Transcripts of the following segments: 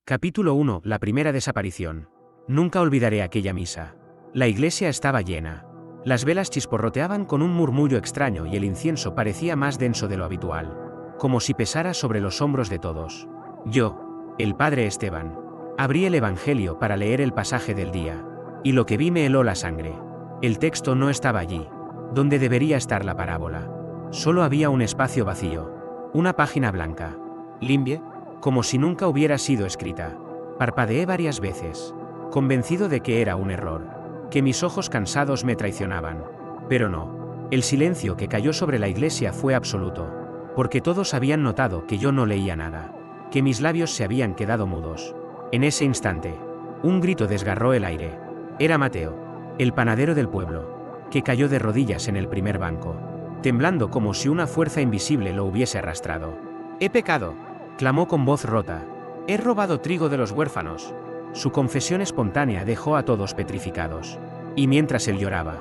Capítulo 1. La primera desaparición. Nunca olvidaré aquella misa. La iglesia estaba llena. Las velas chisporroteaban con un murmullo extraño y el incienso parecía más denso de lo habitual, como si pesara sobre los hombros de todos. Yo, el padre Esteban, abrí el Evangelio para leer el pasaje del día, y lo que vi me heló la sangre. El texto no estaba allí, donde debería estar la parábola. Solo había un espacio vacío, una página blanca, limpia, como si nunca hubiera sido escrita. Parpadeé varias veces, convencido de que era un error, que mis ojos cansados me traicionaban. Pero no. El silencio que cayó sobre la iglesia fue absoluto, porque todos habían notado que yo no leía nada, que mis labios se habían quedado mudos. En ese instante, un grito desgarró el aire. Era Mateo, el panadero del pueblo, que cayó de rodillas en el primer banco, temblando como si una fuerza invisible lo hubiese arrastrado. «He pecado», clamó con voz rota. «He robado trigo de los huérfanos». Su confesión espontánea dejó a todos petrificados. Y mientras él lloraba,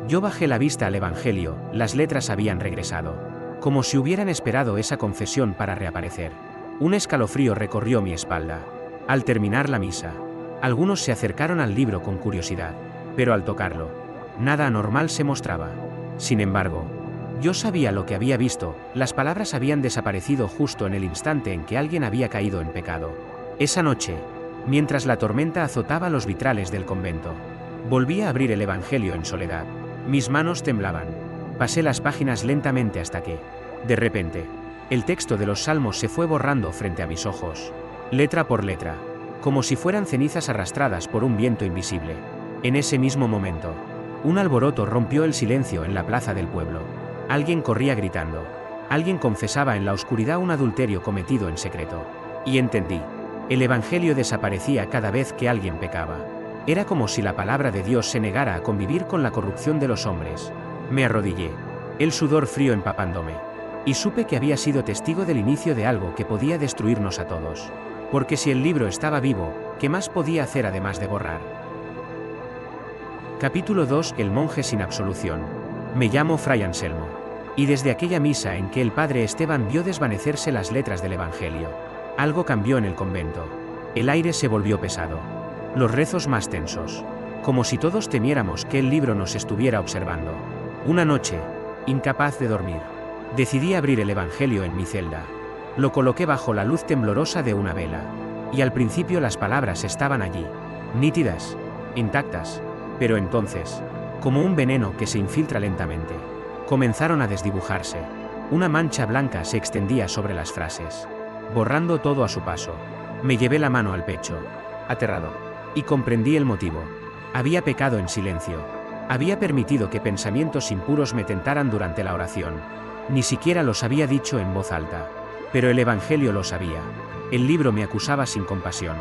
yo bajé la vista al Evangelio. Las letras habían regresado, como si hubieran esperado esa confesión para reaparecer. Un escalofrío recorrió mi espalda. Al terminar la misa, algunos se acercaron al libro con curiosidad, pero al tocarlo, nada anormal se mostraba. Sin embargo, yo sabía lo que había visto. Las palabras habían desaparecido justo en el instante en que alguien había caído en pecado. Esa noche, mientras la tormenta azotaba los vitrales del convento, volví a abrir el Evangelio en soledad. Mis manos temblaban. Pasé las páginas lentamente hasta que, de repente, el texto de los salmos se fue borrando frente a mis ojos, letra por letra, como si fueran cenizas arrastradas por un viento invisible. En ese mismo momento, un alboroto rompió el silencio en la plaza del pueblo. Alguien corría gritando. Alguien confesaba en la oscuridad un adulterio cometido en secreto. Y entendí. El Evangelio desaparecía cada vez que alguien pecaba. Era como si la palabra de Dios se negara a convivir con la corrupción de los hombres. Me arrodillé, el sudor frío empapándome, y supe que había sido testigo del inicio de algo que podía destruirnos a todos. Porque si el libro estaba vivo, ¿qué más podía hacer además de borrar? Capítulo 2. El monje sin absolución. Me llamo Fray Anselmo. Y desde aquella misa en que el padre Esteban vio desvanecerse las letras del Evangelio, algo cambió en el convento. El aire se volvió pesado. Los rezos más tensos. Como si todos temiéramos que el libro nos estuviera observando. Una noche, incapaz de dormir, decidí abrir el Evangelio en mi celda. Lo coloqué bajo la luz temblorosa de una vela. Y al principio las palabras estaban allí, nítidas, intactas. Pero entonces, como un veneno que se infiltra lentamente, comenzaron a desdibujarse. Una mancha blanca se extendía sobre las frases, borrando todo a su paso. Me llevé la mano al pecho, aterrado, y comprendí el motivo. Había pecado en silencio. Había permitido que pensamientos impuros me tentaran durante la oración. Ni siquiera los había dicho en voz alta. Pero el Evangelio lo sabía. El libro me acusaba sin compasión.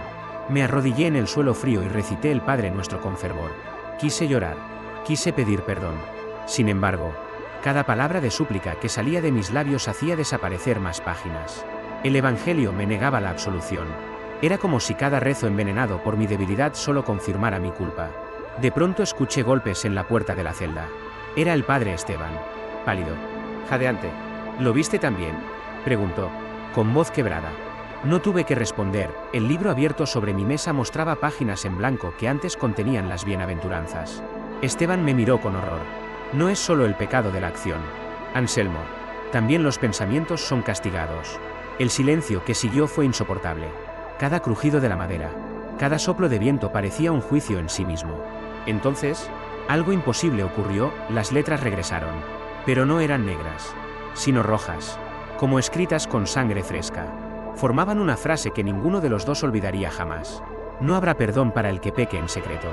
Me arrodillé en el suelo frío y recité el Padre Nuestro con fervor. Quise llorar. Quise pedir perdón. Sin embargo, cada palabra de súplica que salía de mis labios hacía desaparecer más páginas. El Evangelio me negaba la absolución. Era como si cada rezo envenenado por mi debilidad solo confirmara mi culpa. De pronto escuché golpes en la puerta de la celda. Era el padre Esteban, pálido, jadeante. ¿Lo viste también?, preguntó, con voz quebrada. No tuve que responder. El libro abierto sobre mi mesa mostraba páginas en blanco que antes contenían las bienaventuranzas. Esteban me miró con horror. No es solo el pecado de la acción, Anselmo. También los pensamientos son castigados. El silencio que siguió fue insoportable. Cada crujido de la madera, cada soplo de viento parecía un juicio en sí mismo. Entonces, algo imposible ocurrió. Las letras regresaron. Pero no eran negras, sino rojas, como escritas con sangre fresca. Formaban una frase que ninguno de los dos olvidaría jamás. No habrá perdón para el que peque en secreto.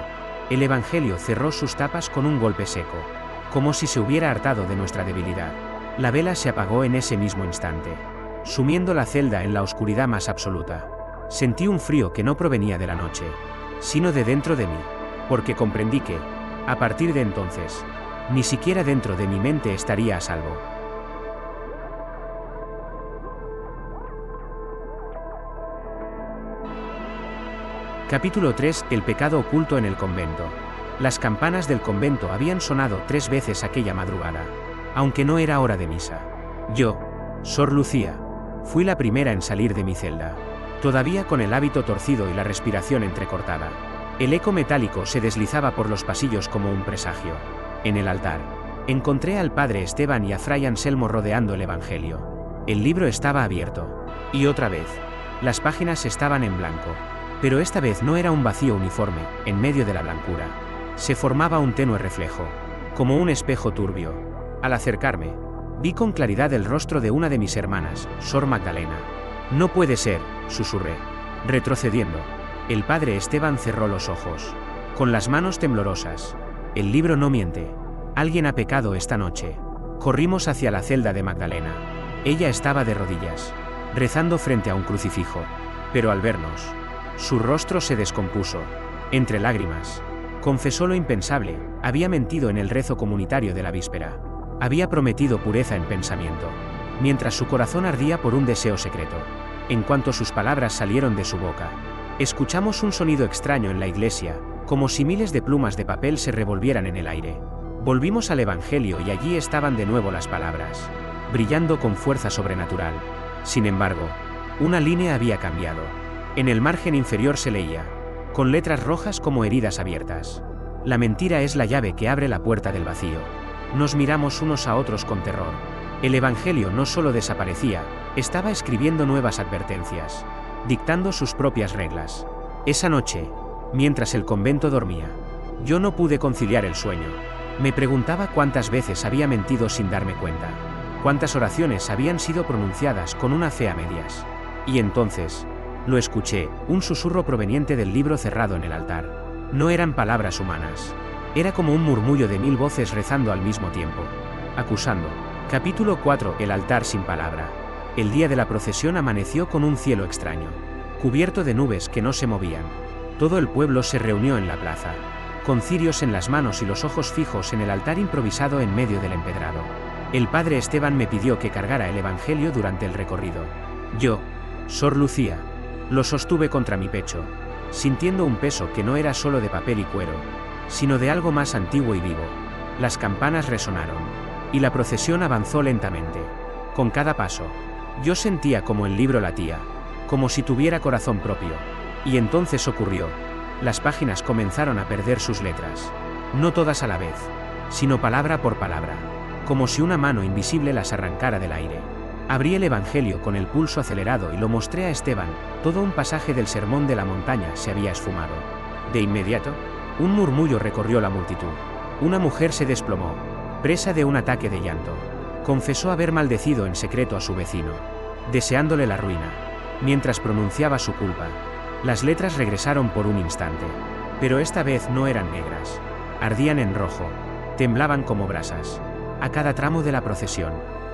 El Evangelio cerró sus tapas con un golpe seco, como si se hubiera hartado de nuestra debilidad. La vela se apagó en ese mismo instante, sumiendo la celda en la oscuridad más absoluta. Sentí un frío que no provenía de la noche, sino de dentro de mí, porque comprendí que, a partir de entonces, ni siquiera dentro de mi mente estaría a salvo. Capítulo 3. El pecado oculto en el convento. Las campanas del convento habían sonado 3 veces aquella madrugada, aunque no era hora de misa. Yo, Sor Lucía, fui la primera en salir de mi celda. todavía con el hábito torcido y la respiración entrecortada. El eco metálico se deslizaba por los pasillos como un presagio. En el altar, encontré al padre Esteban y a fray Anselmo rodeando el Evangelio. El libro estaba abierto. Y otra vez, las páginas estaban en blanco. Pero esta vez no era un vacío uniforme, en medio de la blancura. Se formaba un tenue reflejo, como un espejo turbio. Al acercarme, vi con claridad el rostro de una de mis hermanas, Sor Magdalena. No puede ser, susurré. Retrocediendo, el padre Esteban cerró los ojos, con las manos temblorosas. El libro no miente. Alguien ha pecado esta noche. Corrimos hacia la celda de Magdalena. Ella estaba de rodillas, rezando frente a un crucifijo. Pero al vernos, su rostro se descompuso. Entre lágrimas, confesó lo impensable: había mentido en el rezo comunitario de la víspera. Había prometido pureza en pensamiento, mientras su corazón ardía por un deseo secreto. En cuanto sus palabras salieron de su boca, escuchamos un sonido extraño en la iglesia, como si miles de plumas de papel se revolvieran en el aire. Volvimos al Evangelio y allí estaban de nuevo las palabras, brillando con fuerza sobrenatural. Sin embargo, una línea había cambiado. En el margen inferior se leía, con letras rojas como heridas abiertas: la mentira es la llave que abre la puerta del vacío. Nos miramos unos a otros con terror. El Evangelio no solo desaparecía, estaba escribiendo nuevas advertencias, dictando sus propias reglas. Esa noche, mientras el convento dormía, yo no pude conciliar el sueño. Me preguntaba cuántas veces había mentido sin darme cuenta, cuántas oraciones habían sido pronunciadas con una fe a medias. Y entonces, lo escuché, un susurro proveniente del libro cerrado en el altar. No eran palabras humanas. Era como un murmullo de 1000 voces rezando al mismo tiempo, acusando. Capítulo 4. El altar sin palabra. El día de la procesión amaneció con un cielo extraño, cubierto de nubes que no se movían. Todo el pueblo se reunió en la plaza, con cirios en las manos y los ojos fijos en el altar improvisado en medio del empedrado. El padre Esteban me pidió que cargara el Evangelio durante el recorrido. Yo, Sor Lucía, lo sostuve contra mi pecho, sintiendo un peso que no era solo de papel y cuero, sino de algo más antiguo y vivo. Las campanas resonaron, y la procesión avanzó lentamente. Con cada paso, yo sentía como el libro latía, como si tuviera corazón propio. Y entonces ocurrió. Las páginas comenzaron a perder sus letras. No todas a la vez, sino palabra por palabra, como si una mano invisible las arrancara del aire. Abrí el Evangelio con el pulso acelerado y lo mostré a Esteban. Todo un pasaje del Sermón de la Montaña se había esfumado. De inmediato, un murmullo recorrió la multitud. Una mujer se desplomó, presa de un ataque de llanto. Confesó haber maldecido en secreto a su vecino, deseándole la ruina. Mientras pronunciaba su culpa, las letras regresaron por un instante. Pero esta vez no eran negras. Ardían en rojo, temblaban como brasas. A cada tramo de la procesión,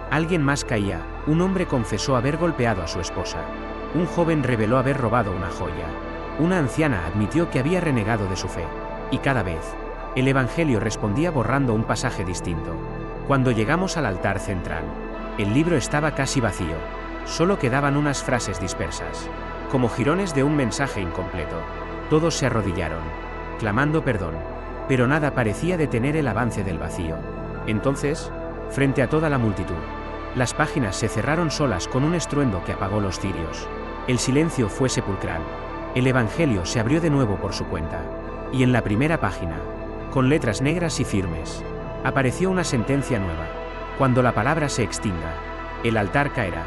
alguien más caía. Un hombre confesó haber golpeado a su esposa. Un joven reveló haber robado una joya. Una anciana admitió que había renegado de su fe. Y cada vez, el Evangelio respondía borrando un pasaje distinto. Cuando llegamos al altar central, el libro estaba casi vacío. Solo quedaban unas frases dispersas, como jirones de un mensaje incompleto. Todos se arrodillaron, clamando perdón, pero nada parecía detener el avance del vacío. Entonces, frente a toda la multitud, las páginas se cerraron solas con un estruendo que apagó los cirios. El silencio fue sepulcral. El Evangelio se abrió de nuevo por su cuenta. Y en la primera página, con letras negras y firmes, apareció una sentencia nueva. Cuando la palabra se extinga, el altar caerá.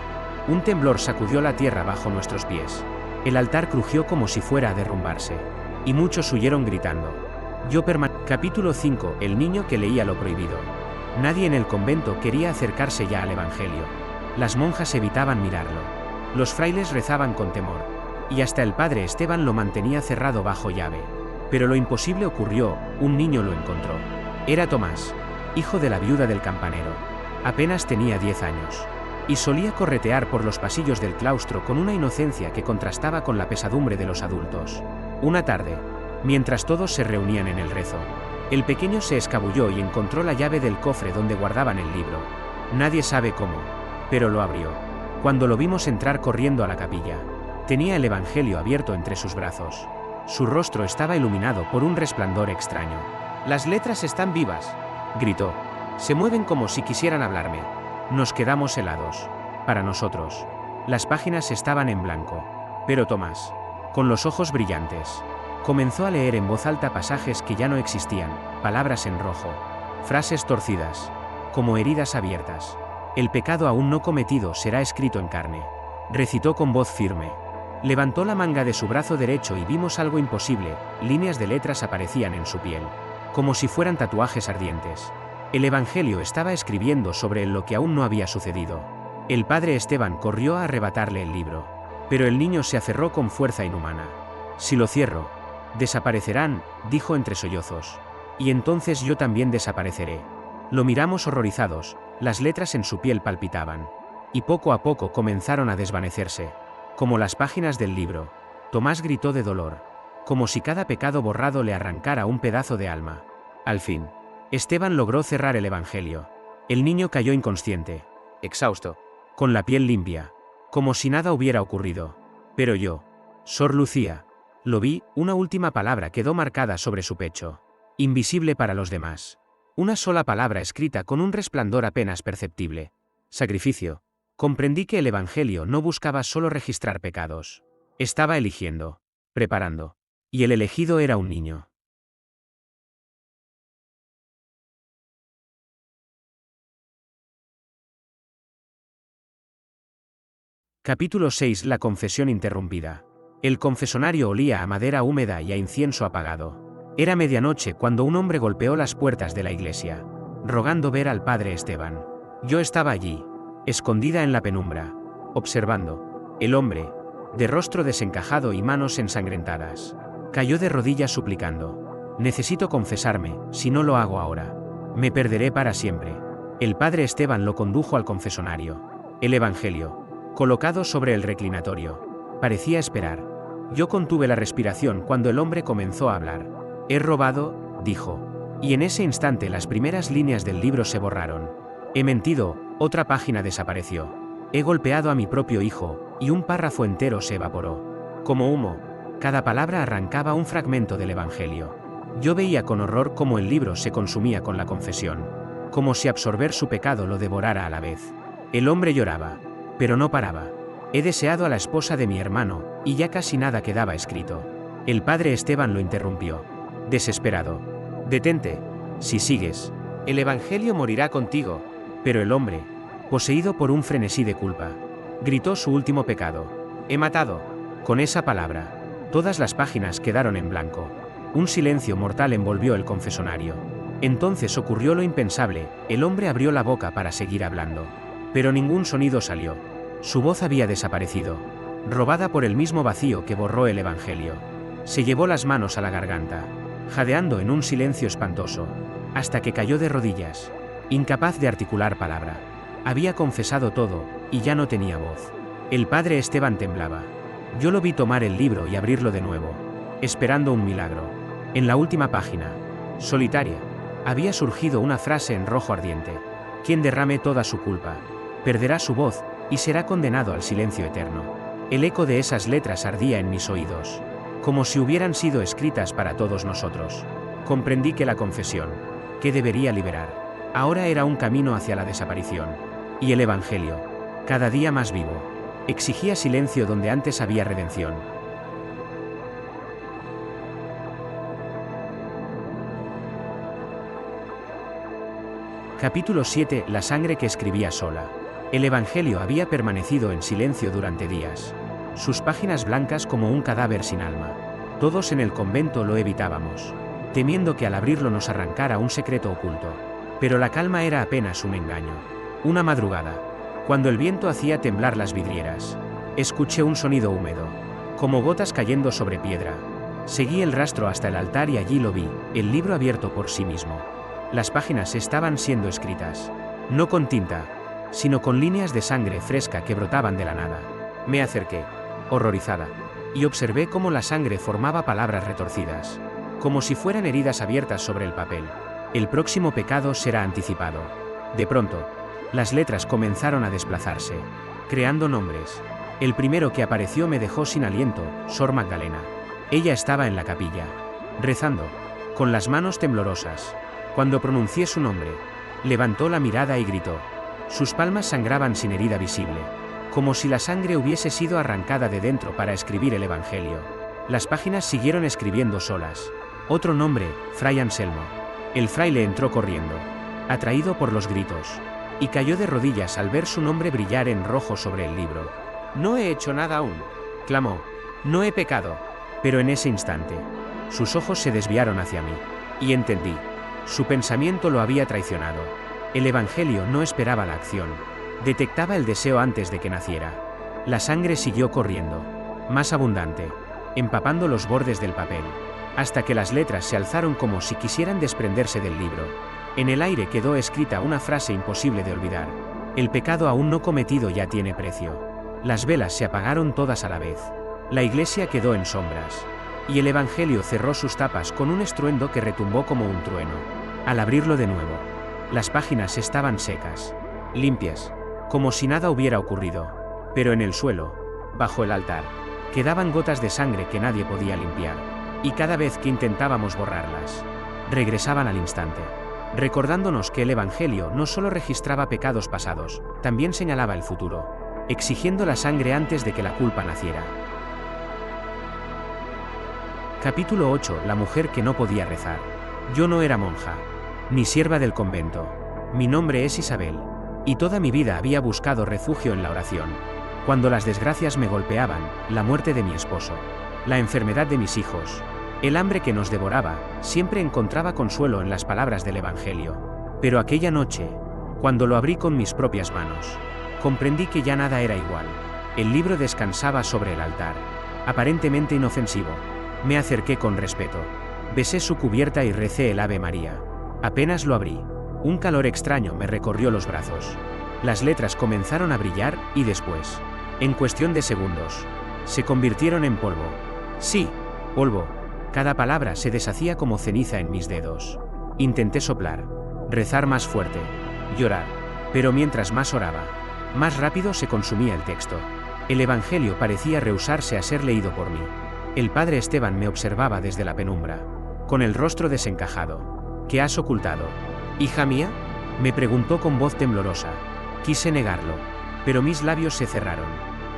Un temblor sacudió la tierra bajo nuestros pies. El altar crujió como si fuera a derrumbarse. Y muchos huyeron gritando. Capítulo 5. El niño que leía lo prohibido. Nadie en el convento quería acercarse ya al Evangelio. Las monjas evitaban mirarlo. Los frailes rezaban con temor. Y hasta el padre Esteban lo mantenía cerrado bajo llave. Pero lo imposible ocurrió, un niño lo encontró. Era Tomás, hijo de la viuda del campanero. Apenas tenía 10 años. Y solía corretear por los pasillos del claustro con una inocencia que contrastaba con la pesadumbre de los adultos. Una tarde, mientras todos se reunían en el rezo, el pequeño se escabulló y encontró la llave del cofre donde guardaban el libro. Nadie sabe cómo, pero lo abrió. Cuando lo vimos entrar corriendo a la capilla, tenía el Evangelio abierto entre sus brazos. Su rostro estaba iluminado por un resplandor extraño. «Las letras están vivas», gritó. «Se mueven como si quisieran hablarme». Nos quedamos helados. Para nosotros, las páginas estaban en blanco. Pero Tomás, con los ojos brillantes, comenzó a leer en voz alta pasajes que ya no existían, palabras en rojo, frases torcidas, como heridas abiertas. El pecado aún no cometido será escrito en carne. Recitó con voz firme. Levantó la manga de su brazo derecho y vimos algo imposible, líneas de letras aparecían en su piel, como si fueran tatuajes ardientes. El Evangelio estaba escribiendo sobre lo que aún no había sucedido. El padre Esteban corrió a arrebatarle el libro, pero el niño se aferró con fuerza inhumana. Si lo cierro, desaparecerán, dijo entre sollozos. Y entonces yo también desapareceré. Lo miramos horrorizados, las letras en su piel palpitaban. Y poco a poco comenzaron a desvanecerse. Como las páginas del libro. Tomás gritó de dolor. Como si cada pecado borrado le arrancara un pedazo de alma. Al fin, Esteban logró cerrar el Evangelio. El niño cayó inconsciente, exhausto, con la piel limpia, como si nada hubiera ocurrido. Pero yo, Sor Lucía, lo vi, una última palabra quedó marcada sobre su pecho. Invisible para los demás. Una sola palabra escrita con un resplandor apenas perceptible. Sacrificio. Comprendí que el Evangelio no buscaba solo registrar pecados. Estaba eligiendo, preparando. Y el elegido era un niño. Capítulo 6. La confesión interrumpida. El confesonario olía a madera húmeda y a incienso apagado. Era medianoche cuando un hombre golpeó las puertas de la iglesia, rogando ver al padre Esteban. Yo estaba allí, escondida en la penumbra, observando. El hombre, de rostro desencajado y manos ensangrentadas, cayó de rodillas suplicando. Necesito confesarme, si no lo hago ahora, me perderé para siempre. El padre Esteban lo condujo al confesonario. El Evangelio, colocado sobre el reclinatorio, parecía esperar. Yo contuve la respiración cuando el hombre comenzó a hablar. He robado, dijo. Y en ese instante las primeras líneas del libro se borraron. He mentido, otra página desapareció. He golpeado a mi propio hijo, y un párrafo entero se evaporó. Como humo, cada palabra arrancaba un fragmento del Evangelio. Yo veía con horror cómo el libro se consumía con la confesión, como si absorber su pecado lo devorara a la vez. El hombre lloraba, pero no paraba. He deseado a la esposa de mi hermano, y ya casi nada quedaba escrito. El padre Esteban lo interrumpió, desesperado. Detente, si sigues, el Evangelio morirá contigo. Pero el hombre, poseído por un frenesí de culpa, gritó su último pecado. He matado. Con esa palabra, todas las páginas quedaron en blanco. Un silencio mortal envolvió el confesonario. Entonces ocurrió lo impensable, el hombre abrió la boca para seguir hablando. Pero ningún sonido salió. Su voz había desaparecido, robada por el mismo vacío que borró el Evangelio. Se llevó las manos a la garganta, jadeando en un silencio espantoso, hasta que cayó de rodillas, incapaz de articular palabra. Había confesado todo, y ya no tenía voz. El padre Esteban temblaba. Yo lo vi tomar el libro y abrirlo de nuevo, esperando un milagro. En la última página, solitaria, había surgido una frase en rojo ardiente. Quien derrame toda su culpa, perderá su voz, y será condenado al silencio eterno. El eco de esas letras ardía en mis oídos, como si hubieran sido escritas para todos nosotros. Comprendí que la confesión, que debería liberar, ahora era un camino hacia la desaparición. Y el Evangelio, cada día más vivo, exigía silencio donde antes había redención. Capítulo 7. La sangre que escribía sola. El Evangelio había permanecido en silencio durante días. Sus páginas blancas como un cadáver sin alma. Todos en el convento lo evitábamos, temiendo que al abrirlo nos arrancara un secreto oculto. Pero la calma era apenas un engaño. Una madrugada, cuando el viento hacía temblar las vidrieras, escuché un sonido húmedo, como gotas cayendo sobre piedra. Seguí el rastro hasta el altar y allí lo vi, el libro abierto por sí mismo. Las páginas estaban siendo escritas, no con tinta, sino con líneas de sangre fresca que brotaban de la nada. Me acerqué, horrorizada, y observé cómo la sangre formaba palabras retorcidas, como si fueran heridas abiertas sobre el papel. El próximo pecado será anticipado. De pronto, las letras comenzaron a desplazarse, creando nombres. El primero que apareció me dejó sin aliento, Sor Magdalena. Ella estaba en la capilla, rezando, con las manos temblorosas. Cuando pronuncié su nombre, levantó la mirada y gritó. Sus palmas sangraban sin herida visible, como si la sangre hubiese sido arrancada de dentro para escribir el Evangelio. Las páginas siguieron escribiendo solas. Otro nombre, Fray Anselmo. El fraile entró corriendo, atraído por los gritos, y cayó de rodillas al ver su nombre brillar en rojo sobre el libro. «No he hecho nada aún», clamó. «No he pecado». Pero en ese instante, sus ojos se desviaron hacia mí, y entendí. Su pensamiento lo había traicionado. El Evangelio no esperaba la acción. Detectaba el deseo antes de que naciera. La sangre siguió corriendo, más abundante, empapando los bordes del papel, hasta que las letras se alzaron como si quisieran desprenderse del libro. En el aire quedó escrita una frase imposible de olvidar. El pecado aún no cometido ya tiene precio. Las velas se apagaron todas a la vez. La iglesia quedó en sombras. Y el Evangelio cerró sus tapas con un estruendo que retumbó como un trueno. Al abrirlo de nuevo, las páginas estaban secas, limpias, como si nada hubiera ocurrido. Pero en el suelo, bajo el altar, quedaban gotas de sangre que nadie podía limpiar. Y cada vez que intentábamos borrarlas, regresaban al instante, recordándonos que el Evangelio no solo registraba pecados pasados, también señalaba el futuro, exigiendo la sangre antes de que la culpa naciera. Capítulo 8. La mujer que no podía rezar. Yo no era monja, ni sierva del convento. Mi nombre es Isabel, y toda mi vida había buscado refugio en la oración. Cuando las desgracias me golpeaban, la muerte de mi esposo, la enfermedad de mis hijos, el hambre que nos devoraba, siempre encontraba consuelo en las palabras del Evangelio. Pero aquella noche, cuando lo abrí con mis propias manos, comprendí que ya nada era igual. El libro descansaba sobre el altar, aparentemente inofensivo. Me acerqué con respeto, besé su cubierta y recé el Ave María. Apenas lo abrí, un calor extraño me recorrió los brazos. Las letras comenzaron a brillar y después, en cuestión de segundos, se convirtieron en polvo. Sí, polvo. Cada palabra se deshacía como ceniza en mis dedos. Intenté soplar, rezar más fuerte, llorar, pero mientras más oraba, más rápido se consumía el texto. El Evangelio parecía rehusarse a ser leído por mí. El padre Esteban me observaba desde la penumbra, con el rostro desencajado. ¿Qué has ocultado, hija mía?, me preguntó con voz temblorosa. Quise negarlo, pero mis labios se cerraron.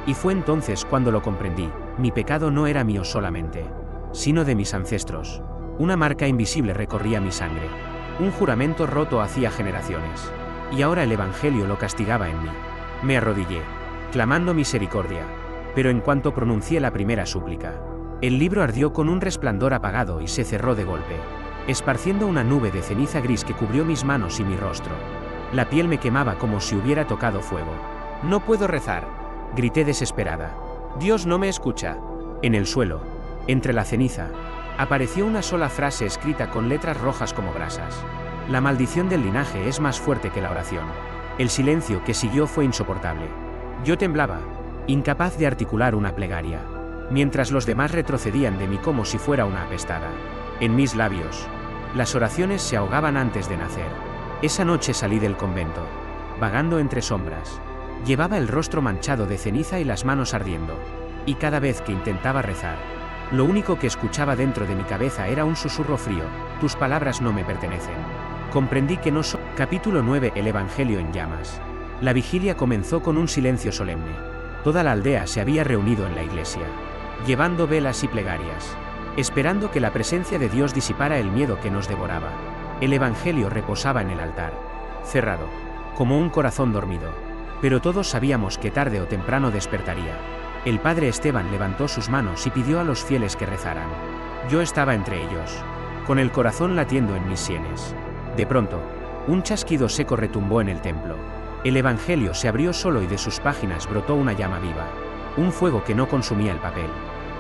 Y fue entonces cuando lo comprendí. Mi pecado no era mío solamente, sino de mis ancestros. Una marca invisible recorría mi sangre. Un juramento roto hacía generaciones. Y ahora el Evangelio lo castigaba en mí. Me arrodillé, clamando misericordia. Pero en cuanto pronuncié la primera súplica, el libro ardió con un resplandor apagado y se cerró de golpe, esparciendo una nube de ceniza gris que cubrió mis manos y mi rostro. La piel me quemaba como si hubiera tocado fuego. «No puedo rezar», grité desesperada. «Dios no me escucha». En el suelo, entre la ceniza, apareció una sola frase escrita con letras rojas como brasas. «La maldición del linaje es más fuerte que la oración». El silencio que siguió fue insoportable. Yo temblaba, incapaz de articular una plegaria, mientras los demás retrocedían de mí como si fuera una apestada. En mis labios, las oraciones se ahogaban antes de nacer. Esa noche salí del convento, vagando entre sombras. Llevaba el rostro manchado de ceniza y las manos ardiendo. Y cada vez que intentaba rezar, lo único que escuchaba dentro de mi cabeza era un susurro frío: «Tus palabras no me pertenecen». Comprendí que no soy. Capítulo 9. El Evangelio en llamas. La vigilia comenzó con un silencio solemne. Toda la aldea se había reunido en la iglesia, llevando velas y plegarias, esperando que la presencia de Dios disipara el miedo que nos devoraba. El Evangelio reposaba en el altar, cerrado, como un corazón dormido. Pero todos sabíamos que tarde o temprano despertaría. El padre Esteban levantó sus manos y pidió a los fieles que rezaran. Yo estaba entre ellos, con el corazón latiendo en mis sienes. De pronto, un chasquido seco retumbó en el templo. El Evangelio se abrió solo y de sus páginas brotó una llama viva. Un fuego que no consumía el papel,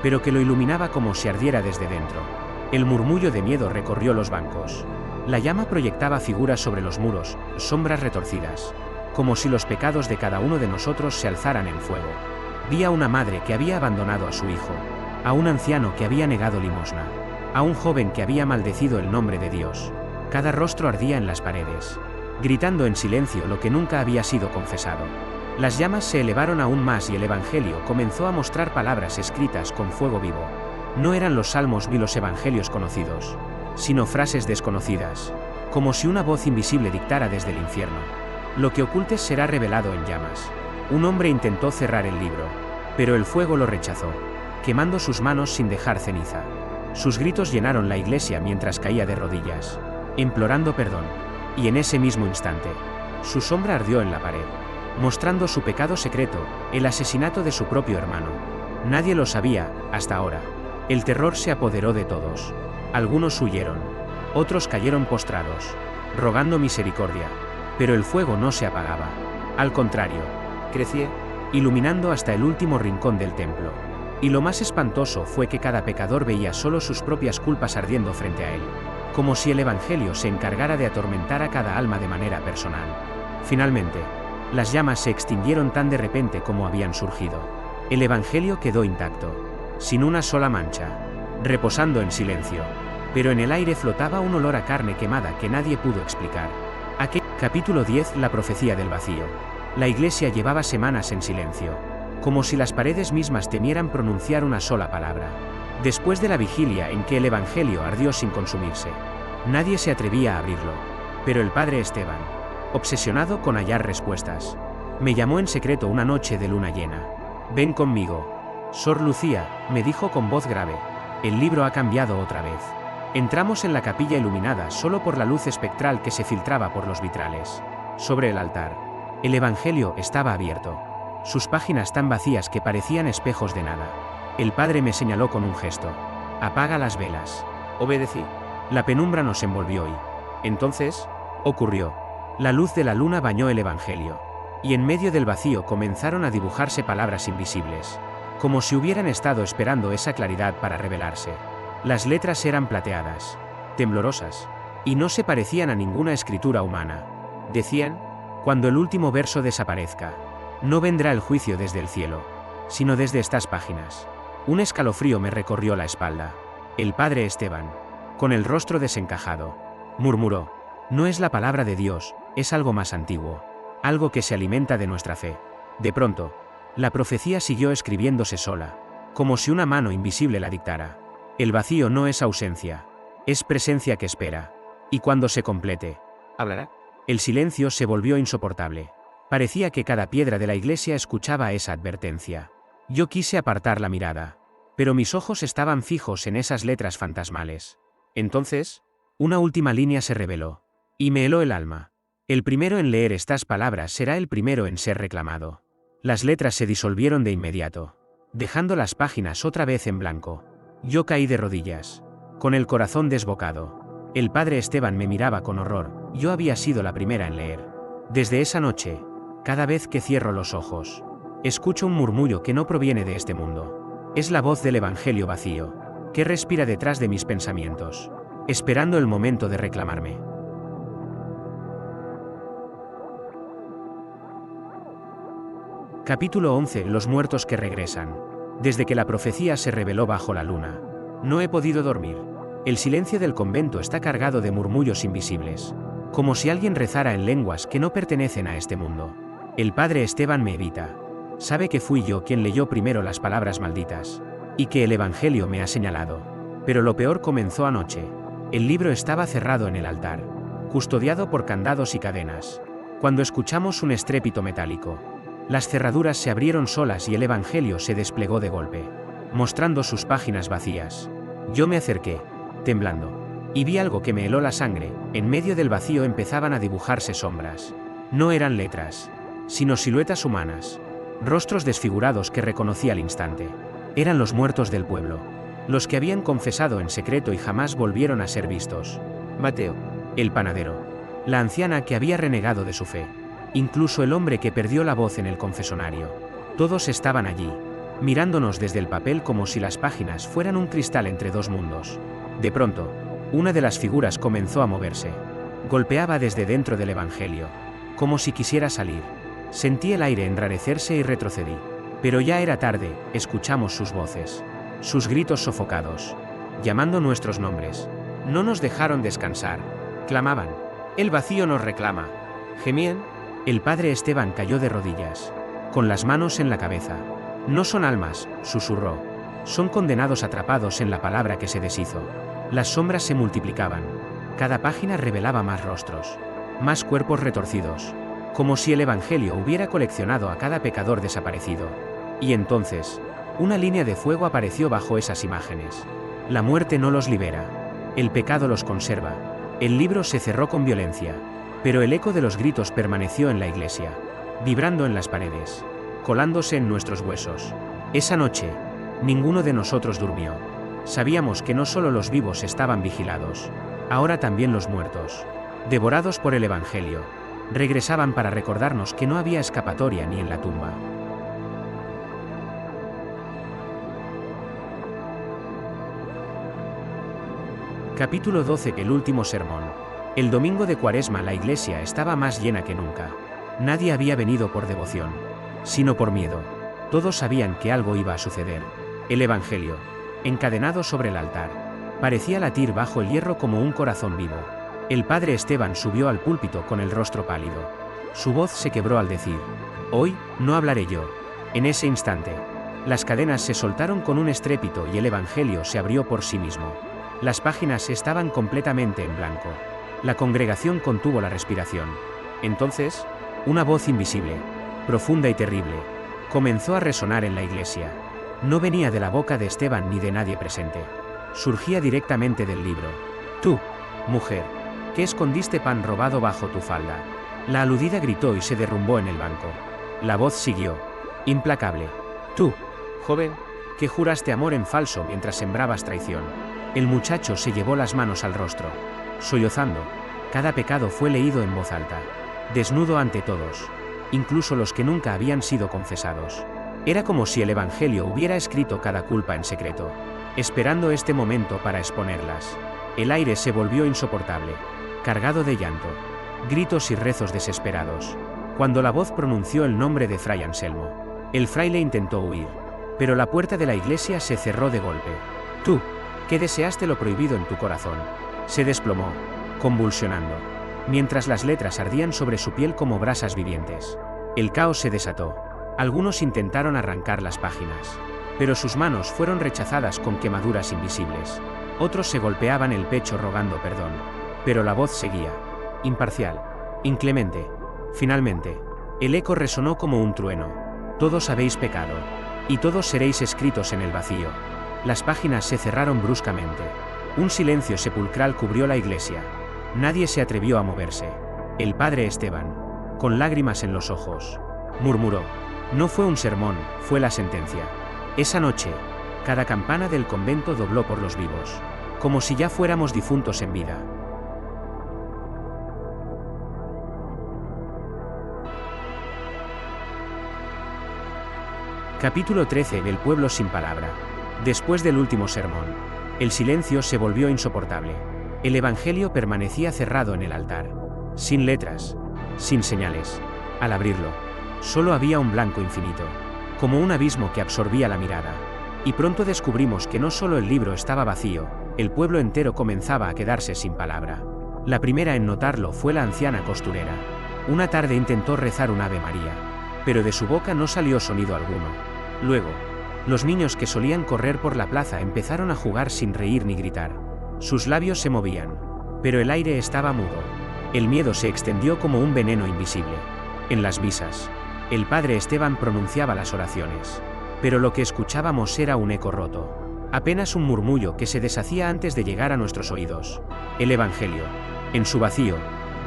pero que lo iluminaba como si ardiera desde dentro. El murmullo de miedo recorrió los bancos. La llama proyectaba figuras sobre los muros, sombras retorcidas, como si los pecados de cada uno de nosotros se alzaran en fuego. Vi a una madre que había abandonado a su hijo, a un anciano que había negado limosna, a un joven que había maldecido el nombre de Dios. Cada rostro ardía en las paredes, gritando en silencio lo que nunca había sido confesado. Las llamas se elevaron aún más y el Evangelio comenzó a mostrar palabras escritas con fuego vivo. No eran los salmos ni los evangelios conocidos, sino frases desconocidas, como si una voz invisible dictara desde el infierno: «Lo que ocultes será revelado en llamas». Un hombre intentó cerrar el libro, pero el fuego lo rechazó, quemando sus manos sin dejar ceniza. Sus gritos llenaron la iglesia mientras caía de rodillas, implorando perdón. Y en ese mismo instante, su sombra ardió en la pared, mostrando su pecado secreto, el asesinato de su propio hermano. Nadie lo sabía, hasta ahora. El terror se apoderó de todos. Algunos huyeron, otros cayeron postrados, rogando misericordia. Pero el fuego no se apagaba. Al contrario, crecía, iluminando hasta el último rincón del templo. Y lo más espantoso fue que cada pecador veía solo sus propias culpas ardiendo frente a él, como si el Evangelio se encargara de atormentar a cada alma de manera personal. Finalmente, las llamas se extinguieron tan de repente como habían surgido. El Evangelio quedó intacto, sin una sola mancha, reposando en silencio. Pero en el aire flotaba un olor a carne quemada que nadie pudo explicar. Capítulo 10. La profecía del vacío. La iglesia llevaba semanas en silencio, como si las paredes mismas temieran pronunciar una sola palabra. Después de la vigilia en que el Evangelio ardió sin consumirse, nadie se atrevía a abrirlo. Pero el padre Esteban, obsesionado con hallar respuestas, me llamó en secreto una noche de luna llena. «Ven conmigo, Sor Lucía», me dijo con voz grave. «El libro ha cambiado otra vez». Entramos en la capilla iluminada solo por la luz espectral que se filtraba por los vitrales. Sobre el altar, el Evangelio estaba abierto, sus páginas tan vacías que parecían espejos de nada. El padre me señaló con un gesto. «Apaga las velas». Obedecí. La penumbra nos envolvió y, entonces, ocurrió. La luz de la luna bañó el Evangelio, y en medio del vacío comenzaron a dibujarse palabras invisibles, como si hubieran estado esperando esa claridad para revelarse. Las letras eran plateadas, temblorosas, y no se parecían a ninguna escritura humana. Decían: «Cuando el último verso desaparezca, no vendrá el juicio desde el cielo, sino desde estas páginas». Un escalofrío me recorrió la espalda. El padre Esteban, con el rostro desencajado, murmuró: «No es la palabra de Dios, es algo más antiguo, algo que se alimenta de nuestra fe». De pronto, la profecía siguió escribiéndose sola, como si una mano invisible la dictara. «El vacío no es ausencia, es presencia que espera. Y cuando se complete, hablará». El silencio se volvió insoportable. Parecía que cada piedra de la iglesia escuchaba esa advertencia. Yo quise apartar la mirada, pero mis ojos estaban fijos en esas letras fantasmales. Entonces, una última línea se reveló, y me heló el alma. «El primero en leer estas palabras será el primero en ser reclamado». Las letras se disolvieron de inmediato, dejando las páginas otra vez en blanco. Yo caí de rodillas, con el corazón desbocado. El padre Esteban me miraba con horror. Yo había sido la primera en leer. Desde esa noche, cada vez que cierro los ojos, escucho un murmullo que no proviene de este mundo. Es la voz del Evangelio vacío, que respira detrás de mis pensamientos, esperando el momento de reclamarme. Capítulo 11. Los muertos que regresan. Desde que la profecía se reveló bajo la luna, no he podido dormir. El silencio del convento está cargado de murmullos invisibles, como si alguien rezara en lenguas que no pertenecen a este mundo. El padre Esteban me evita. Sabe que fui yo quien leyó primero las palabras malditas, y que el Evangelio me ha señalado. Pero lo peor comenzó anoche. El libro estaba cerrado en el altar, custodiado por candados y cadenas, cuando escuchamos un estrépito metálico. Las cerraduras se abrieron solas y el Evangelio se desplegó de golpe, mostrando sus páginas vacías. Yo me acerqué, temblando, y vi algo que me heló la sangre. En medio del vacío empezaban a dibujarse sombras. No eran letras, sino siluetas humanas, rostros desfigurados que reconocí al instante. Eran los muertos del pueblo, los que habían confesado en secreto y jamás volvieron a ser vistos. Mateo, el panadero, la anciana que había renegado de su fe, incluso el hombre que perdió la voz en el confesonario. Todos estaban allí, mirándonos desde el papel como si las páginas fueran un cristal entre dos mundos. De pronto, una de las figuras comenzó a moverse. Golpeaba desde dentro del Evangelio, como si quisiera salir. Sentí el aire enrarecerse y retrocedí. Pero ya era tarde. Escuchamos sus voces, sus gritos sofocados, llamando nuestros nombres. No nos dejaron descansar. Clamaban: «El vacío nos reclama». Gemían. El padre Esteban cayó de rodillas, con las manos en la cabeza. «No son almas», susurró. «Son condenados atrapados en la palabra que se deshizo». Las sombras se multiplicaban. Cada página revelaba más rostros, más cuerpos retorcidos, como si el Evangelio hubiera coleccionado a cada pecador desaparecido. Y entonces, una línea de fuego apareció bajo esas imágenes. La muerte no los libera. El pecado los conserva. El libro se cerró con violencia, pero el eco de los gritos permaneció en la iglesia, vibrando en las paredes, colándose en nuestros huesos. Esa noche, ninguno de nosotros durmió. Sabíamos que no solo los vivos estaban vigilados, ahora también los muertos, devorados por el Evangelio, regresaban para recordarnos que no había escapatoria ni en la tumba. Capítulo 12. El último sermón. El domingo de Cuaresma la iglesia estaba más llena que nunca. Nadie había venido por devoción, sino por miedo. Todos sabían que algo iba a suceder. El Evangelio, encadenado sobre el altar, parecía latir bajo el hierro como un corazón vivo. El padre Esteban subió al púlpito con el rostro pálido. Su voz se quebró al decir: «Hoy, no hablaré yo». En ese instante, las cadenas se soltaron con un estrépito y el Evangelio se abrió por sí mismo. Las páginas estaban completamente en blanco. La congregación contuvo la respiración. Entonces, una voz invisible, profunda y terrible, comenzó a resonar en la iglesia. No venía de la boca de Esteban ni de nadie presente. Surgía directamente del libro. «Tú, mujer, que escondiste pan robado bajo tu falda». La aludida gritó y se derrumbó en el banco. La voz siguió, implacable. «Tú, joven, que juraste amor en falso mientras sembrabas traición». El muchacho se llevó las manos al rostro. Sollozando, cada pecado fue leído en voz alta, desnudo ante todos, incluso los que nunca habían sido confesados. Era como si el Evangelio hubiera escrito cada culpa en secreto, esperando este momento para exponerlas. El aire se volvió insoportable, cargado de llanto, gritos y rezos desesperados. Cuando la voz pronunció el nombre de Fray Anselmo, el fraile intentó huir, pero la puerta de la iglesia se cerró de golpe. «Tú, que deseaste lo prohibido en tu corazón», se desplomó, convulsionando, mientras las letras ardían sobre su piel como brasas vivientes. El caos se desató. Algunos intentaron arrancar las páginas, pero sus manos fueron rechazadas con quemaduras invisibles. Otros se golpeaban el pecho rogando perdón, pero la voz seguía, imparcial, inclemente. Finalmente, el eco resonó como un trueno: «Todos habéis pecado, y todos seréis escritos en el vacío». Las páginas se cerraron bruscamente. Un silencio sepulcral cubrió la iglesia. Nadie se atrevió a moverse. El padre Esteban, con lágrimas en los ojos, murmuró: «No fue un sermón, fue la sentencia». Esa noche, cada campana del convento dobló por los vivos, como si ya fuéramos difuntos en vida. Capítulo 13. El pueblo sin palabra. Después del último sermón, el silencio se volvió insoportable. El Evangelio permanecía cerrado en el altar, sin letras, sin señales. Al abrirlo, solo había un blanco infinito, como un abismo que absorbía la mirada. Y pronto descubrimos que no solo el libro estaba vacío, el pueblo entero comenzaba a quedarse sin palabra. La primera en notarlo fue la anciana costurera. Una tarde intentó rezar un Ave María, pero de su boca no salió sonido alguno. Luego, los niños que solían correr por la plaza empezaron a jugar sin reír ni gritar. Sus labios se movían, pero el aire estaba mudo. El miedo se extendió como un veneno invisible. En las misas, el padre Esteban pronunciaba las oraciones, pero lo que escuchábamos era un eco roto, apenas un murmullo que se deshacía antes de llegar a nuestros oídos. El Evangelio, en su vacío,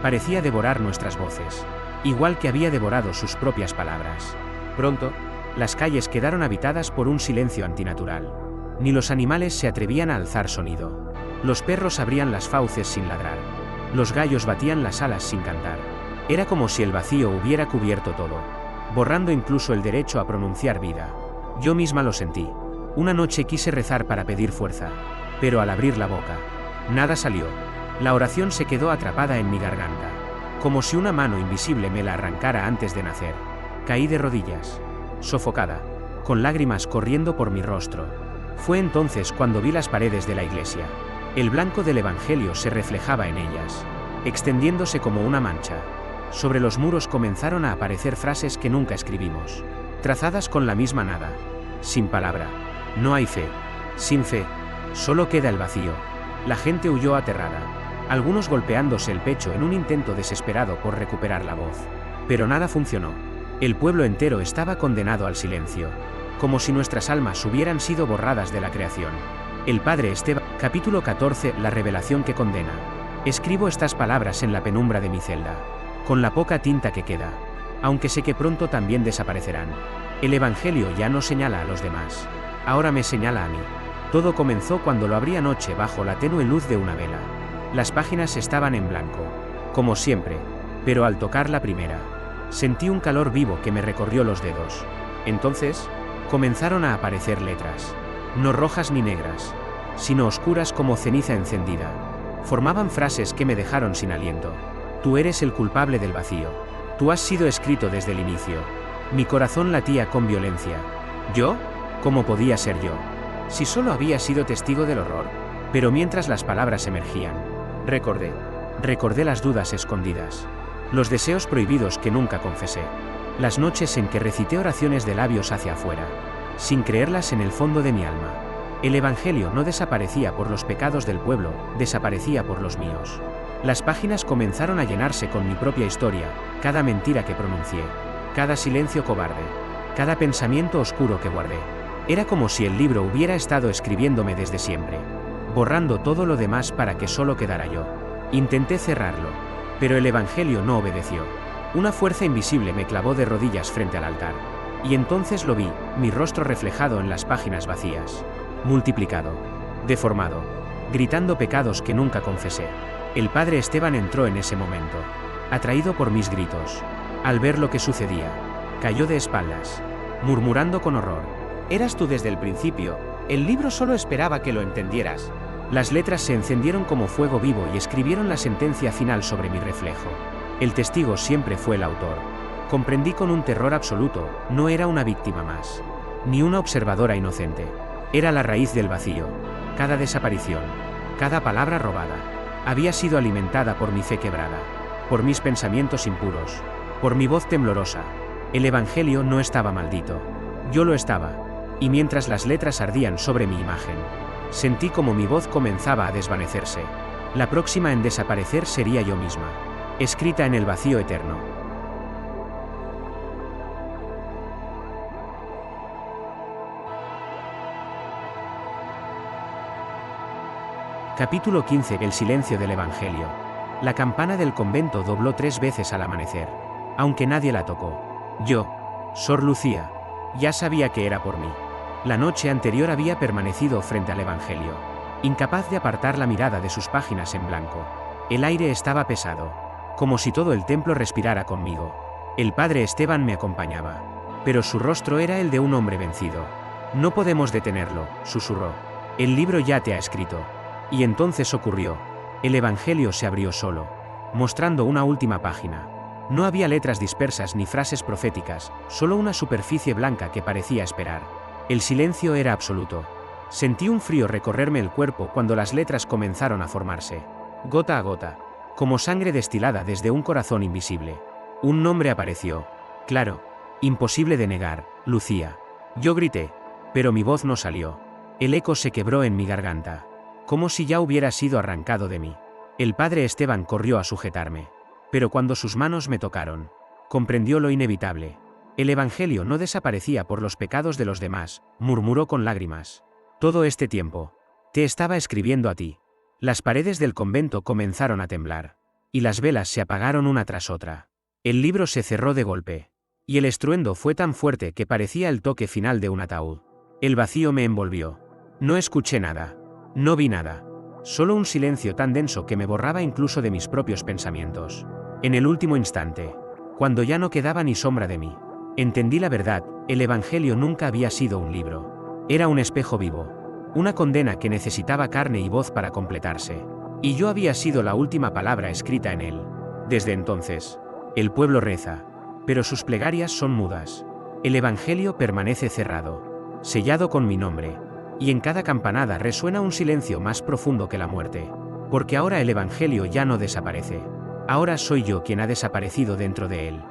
parecía devorar nuestras voces, igual que había devorado sus propias palabras. Pronto, las calles quedaron habitadas por un silencio antinatural. Ni los animales se atrevían a alzar sonido. Los perros abrían las fauces sin ladrar. Los gallos batían las alas sin cantar. Era como si el vacío hubiera cubierto todo, borrando incluso el derecho a pronunciar vida. Yo misma lo sentí. Una noche quise rezar para pedir fuerza, pero al abrir la boca, nada salió. La oración se quedó atrapada en mi garganta, como si una mano invisible me la arrancara antes de nacer. Caí de rodillas, sofocada, con lágrimas corriendo por mi rostro. Fue entonces cuando vi las paredes de la iglesia. El blanco del Evangelio se reflejaba en ellas, extendiéndose como una mancha. Sobre los muros comenzaron a aparecer frases que nunca escribimos, trazadas con la misma nada. Sin palabra, no hay fe. Sin fe, solo queda el vacío. La gente huyó aterrada, algunos golpeándose el pecho en un intento desesperado por recuperar la voz. Pero nada funcionó. El pueblo entero estaba condenado al silencio, como si nuestras almas hubieran sido borradas de la creación. El padre Esteban, capítulo 14, la revelación que condena. Escribo estas palabras en la penumbra de mi celda, con la poca tinta que queda, aunque sé que pronto también desaparecerán. El Evangelio ya no señala a los demás, ahora me señala a mí. Todo comenzó cuando lo abrí anoche bajo la tenue luz de una vela. Las páginas estaban en blanco, como siempre, pero al tocar la primera, sentí un calor vivo que me recorrió los dedos. Entonces, comenzaron a aparecer letras, no rojas ni negras, sino oscuras como ceniza encendida. Formaban frases que me dejaron sin aliento. Tú eres el culpable del vacío. Tú has sido escrito desde el inicio. Mi corazón latía con violencia. ¿Yo? ¿Cómo podía ser yo? Si solo había sido testigo del horror. Pero mientras las palabras emergían, recordé las dudas escondidas, los deseos prohibidos que nunca confesé, las noches en que recité oraciones de labios hacia afuera, sin creerlas en el fondo de mi alma. El Evangelio no desaparecía por los pecados del pueblo, desaparecía por los míos. Las páginas comenzaron a llenarse con mi propia historia, cada mentira que pronuncié, cada silencio cobarde, cada pensamiento oscuro que guardé. Era como si el libro hubiera estado escribiéndome desde siempre, borrando todo lo demás para que solo quedara yo. Intenté cerrarlo, pero el Evangelio no obedeció. Una fuerza invisible me clavó de rodillas frente al altar. Y entonces lo vi, mi rostro reflejado en las páginas vacías, multiplicado, deformado, gritando pecados que nunca confesé. El padre Esteban entró en ese momento, atraído por mis gritos. Al ver lo que sucedía, cayó de espaldas, murmurando con horror. Eras tú desde el principio, el libro solo esperaba que lo entendieras. Las letras se encendieron como fuego vivo y escribieron la sentencia final sobre mi reflejo. El testigo siempre fue el autor. Comprendí con un terror absoluto, no era una víctima más, ni una observadora inocente. Era la raíz del vacío. Cada desaparición, cada palabra robada, había sido alimentada por mi fe quebrada, por mis pensamientos impuros, por mi voz temblorosa. El Evangelio no estaba maldito. Yo lo estaba, y mientras las letras ardían sobre mi imagen, sentí como mi voz comenzaba a desvanecerse. La próxima en desaparecer sería yo misma, escrita en el vacío eterno. Capítulo 15. El silencio del Evangelio. La campana del convento dobló 3 veces al amanecer, aunque nadie la tocó. Yo, Sor Lucía, ya sabía que era por mí. La noche anterior había permanecido frente al Evangelio, incapaz de apartar la mirada de sus páginas en blanco. El aire estaba pesado, como si todo el templo respirara conmigo. El padre Esteban me acompañaba, pero su rostro era el de un hombre vencido. No podemos detenerlo, susurró. El libro ya te ha escrito. Y entonces ocurrió. El Evangelio se abrió solo, mostrando una última página. No había letras dispersas ni frases proféticas, solo una superficie blanca que parecía esperar. El silencio era absoluto. Sentí un frío recorrerme el cuerpo cuando las letras comenzaron a formarse, gota a gota, como sangre destilada desde un corazón invisible. Un nombre apareció, claro, imposible de negar, Lucía. Yo grité, pero mi voz no salió. El eco se quebró en mi garganta, como si ya hubiera sido arrancado de mí. El padre Esteban corrió a sujetarme, pero cuando sus manos me tocaron, comprendió lo inevitable. El Evangelio no desaparecía por los pecados de los demás, murmuró con lágrimas. Todo este tiempo, te estaba escribiendo a ti. Las paredes del convento comenzaron a temblar, y las velas se apagaron una tras otra. El libro se cerró de golpe, y el estruendo fue tan fuerte que parecía el toque final de un ataúd. El vacío me envolvió. No escuché nada. No vi nada. Solo un silencio tan denso que me borraba incluso de mis propios pensamientos. En el último instante, cuando ya no quedaba ni sombra de mí, entendí la verdad. El Evangelio nunca había sido un libro. Era un espejo vivo. Una condena que necesitaba carne y voz para completarse. Y yo había sido la última palabra escrita en él. Desde entonces, el pueblo reza, pero sus plegarias son mudas. El Evangelio permanece cerrado, sellado con mi nombre. Y en cada campanada resuena un silencio más profundo que la muerte. Porque ahora el Evangelio ya no desaparece. Ahora soy yo quien ha desaparecido dentro de él.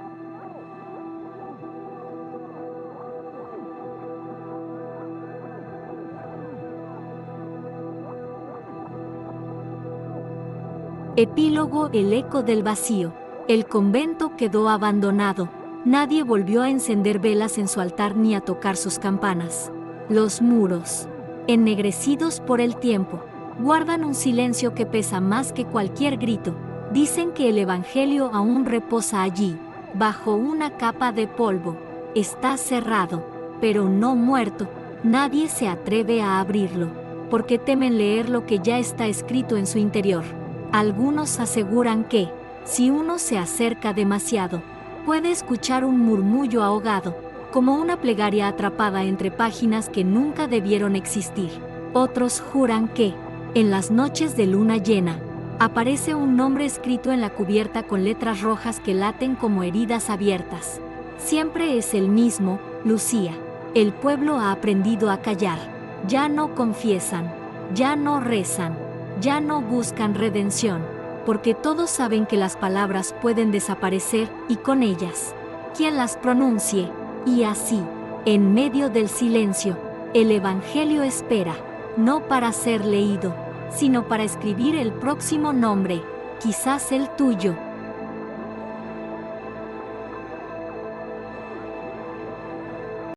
Epílogo. El eco del vacío. El convento quedó abandonado. Nadie volvió a encender velas en su altar ni a tocar sus campanas. Los muros, ennegrecidos por el tiempo, guardan un silencio que pesa más que cualquier grito. Dicen que el Evangelio aún reposa allí, bajo una capa de polvo. Está cerrado, pero no muerto. Nadie se atreve a abrirlo, porque temen leer lo que ya está escrito en su interior. Algunos aseguran que, si uno se acerca demasiado, puede escuchar un murmullo ahogado, como una plegaria atrapada entre páginas que nunca debieron existir. Otros juran que, en las noches de luna llena, aparece un nombre escrito en la cubierta con letras rojas que laten como heridas abiertas. Siempre es el mismo, Lucía. El pueblo ha aprendido a callar. Ya no confiesan, ya no rezan, ya no buscan redención, porque todos saben que las palabras pueden desaparecer y con ellas, quien las pronuncie. Y así, en medio del silencio, el Evangelio espera, no para ser leído, sino para escribir el próximo nombre, quizás el tuyo.